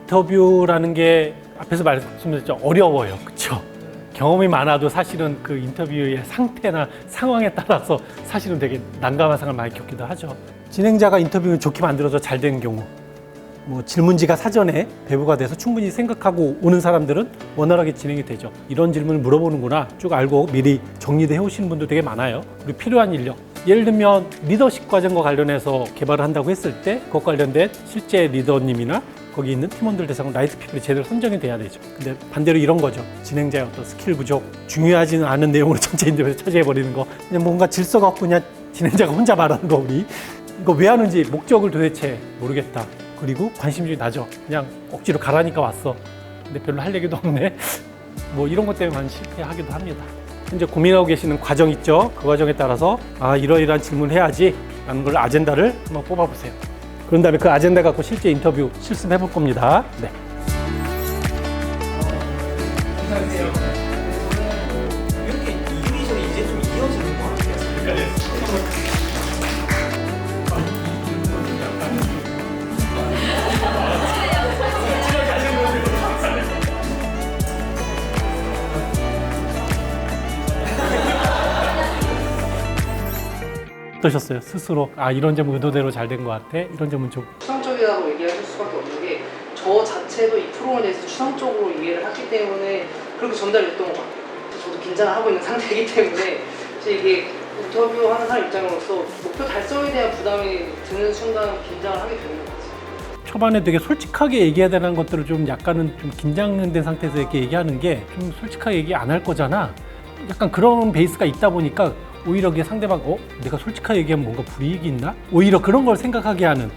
인터뷰라는 게 앞에서 말씀드렸죠. 어려워요. 그렇죠? 경험이 많아도 사실은 그 인터뷰의 상태나 상황에 따라서 사실은 되게 난감한 상황을 많이 겪기도 하죠. 진행자가 인터뷰를 좋게 만들어서 잘 되는 경우, 뭐 질문지가 사전에 배부가 돼서 충분히 생각하고 오는 사람들은 원활하게 진행이 되죠. 이런 질문을 물어보는구나 쭉 알고 미리 정리돼 해오시는 분도 되게 많아요. 그리고 필요한 인력, 예를 들면 리더십 과정과 관련해서 개발을 한다고 했을 때 그것 관련된 실제 리더님이나 거기 있는 팀원들 대상으로 라이트 피플이 제대로 선정이 돼야 되죠. 근데 반대로 이런 거죠. 진행자의 어떤 스킬 부족, 중요하지는 않은 내용으로 전체 인터뷰에서 처리해버리는 거, 그냥 뭔가 질서가 없고 그냥 진행자가 혼자 말하는 거, 우리 이거 왜 하는지 목적을 도대체 모르겠다. 그리고 관심이 낮아. 그냥 억지로 가라니까 왔어. 근데 별로 할 얘기도 없네. 뭐 이런 것 때문에 많이 실패하기도 합니다. 현재 고민하고 계시는 과정 있죠? 그 과정에 따라서 이러이러한 질문을 해야지 라는 걸 아젠다를 한번 뽑아보세요. 그런 다음에 그 아젠다 갖고 실제 인터뷰 실습해 볼 겁니다. 네. 안녕하세요. 이렇게 이미션이 이제 좀 이어지는 것 같아요. 어떠셨어요? 스스로 이런 점은 의도대로 잘 된 것 같아? 이런 점은 좀 추상적이라고 얘기하실 수밖에 없는 게 저 자체도 이 프로그램에 대해서 추상적으로 이해를 했기 때문에 그렇게 전달이 됐던 것 같아요. 저도 긴장을 하고 있는 상태이기 때문에 이게 인터뷰하는 사람 입장으로서 목표 달성에 대한 부담이 드는 순간 긴장을 하게 되는 것 같아요. 초반에 되게 솔직하게 얘기해야 되는 것들을 좀 약간은 좀 긴장된 상태에서 이렇게 얘기하는 게 좀 솔직하게 얘기 안 할 거잖아. 약간 그런 베이스가 있다 보니까 오히려 그게 상대방 내가 솔직하게 얘기하면 뭔가 불이익이 있나? 오히려 그런 걸 생각하게 하는,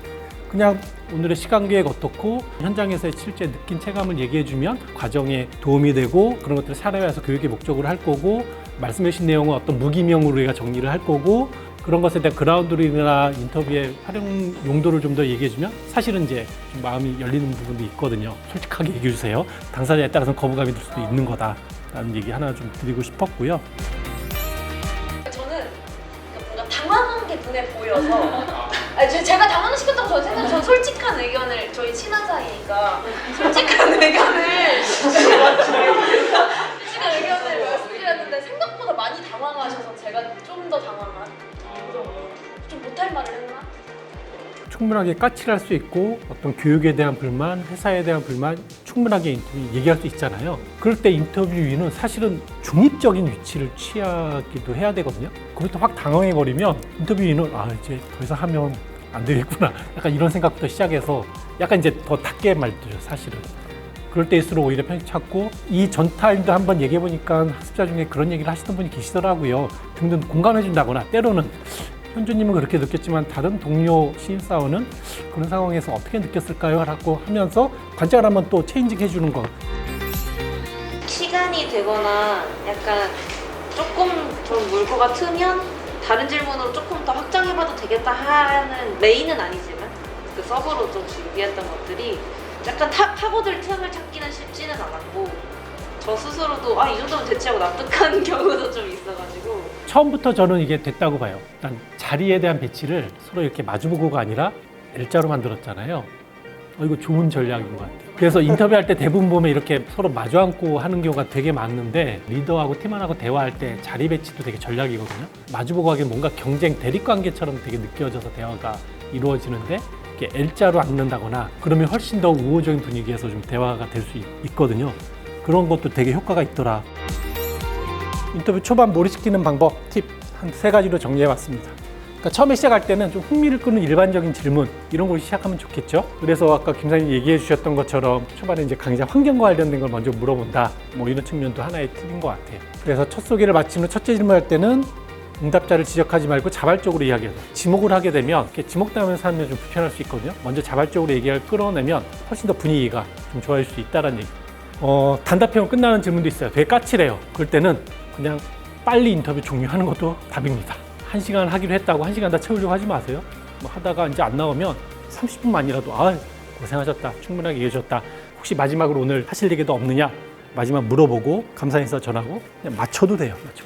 그냥 오늘의 시간 계획 어떻고 현장에서 실제 느낀 체감을 얘기해주면 과정에 도움이 되고 그런 것들을 사례화해서 교육의 목적으로 할 거고, 말씀해 주신 내용은 어떤 무기명으로 우리가 정리를 할 거고, 그런 것에 대한 그라운드링이나 인터뷰의 활용 용도를 좀 더 얘기해주면 사실은 이제 좀 마음이 열리는 부분도 있거든요. 솔직하게 얘기해 주세요. 당사자에 따라서는 거부감이 들 수도 있는 거다라는 얘기 하나 좀 드리고 싶었고요. 저는 뭔가 당황한 게 눈에 보여서 제가 당황시켰다고 저는 생각해요. 저는 솔직한 의견을, 저희 친한 사이니까 솔직한 의견을 말씀드렸는데 생각보다 많이 당황하셔서 제가 좀 더 당황한, 좀 못할 말을 했나? 충분하게 까칠할 수 있고 어떤 교육에 대한 불만, 회사에 대한 불만 충분하게 얘기할 수 있잖아요. 그럴 때 인터뷰인은 사실은 중립적인 위치를 취하기도 해야 되거든요. 그것도 확 당황해버리면 인터뷰인은 이제 더 이상 하면 안 되겠구나, 약간 이런 생각부터 시작해서 약간 이제 더 닫게 말이죠, 사실은. 그럴 때일수록 오히려 편식 찾고, 이 전 타임도 한번 얘기해보니까 학습자 중에 그런 얘기를 하시던 분이 계시더라고요. 등등 공감해준다거나, 때로는 현주님은 그렇게 느꼈지만 다른 동료 신입사원은 그런 상황에서 어떻게 느꼈을까요? 라고 하면서 관점을 한번 또 체인징 해주는 거. 시간이 되거나 약간 조금 좀 물고 같으면 다른 질문으로 조금 더 확장해봐도 되겠다 하는, 메인은 아니지만 그 서브로 좀 준비했던 것들이 약간 파고들 틈을 찾기는 쉽지는 않았고, 저 스스로도 이 정도면 대체하고 납득한 경우도 좀 있어가지고. 처음부터 저는 이게 됐다고 봐요. 일단 자리에 대한 배치를 서로 이렇게 마주보고가 아니라 L자로 만들었잖아요. 이거 좋은 전략인 것 같아요. 그래서 인터뷰할 때 대부분 보면 이렇게 서로 마주 앉고 하는 경우가 되게 많은데, 리더하고 팀원하고 대화할 때 자리 배치도 되게 전략이거든요. 마주보고 하기엔 뭔가 경쟁 대립관계처럼 되게 느껴져서 대화가 이루어지는데, 이렇게 L자로 앉는다거나 그러면 훨씬 더 우호적인 분위기에서 좀 대화가 될 수 있거든요. 그런 것도 되게 효과가 있더라. 인터뷰 초반 몰입시키는 방법, 팁 한 3가지로 정리해봤습니다. 그러니까 처음에 시작할 때는 좀 흥미를 끄는 일반적인 질문, 이런 걸 시작하면 좋겠죠. 그래서 아까 김사님 얘기해 주셨던 것처럼 초반에 이제 강의자 환경과 관련된 걸 먼저 물어본다, 뭐 이런 측면도 하나의 팁인 것 같아요. 그래서 첫 소개를 마친 후 첫째 질문할 때는 응답자를 지적하지 말고 자발적으로 이야기하자. 지목을 하게 되면 이렇게 지목당하는 사람이 좀 불편할 수 있거든요. 먼저 자발적으로 얘기를 끌어내면 훨씬 더 분위기가 좀 좋아질 수 있다는 얘기. 단답형으로 끝나는 질문도 있어요. 되게 까칠해요. 그럴 때는 그냥 빨리 인터뷰 종료하는 것도 답입니다. 1시간 하기로 했다고 1시간 다 채우려고 하지 마세요. 뭐 하다가 이제 안 나오면 30분만이라도 고생하셨다, 충분하게 얘기해줬다, 혹시 마지막으로 오늘 하실 얘기도 없느냐, 마지막 물어보고 감사 인사 전하고 그냥 맞춰도 돼요. 맞춰.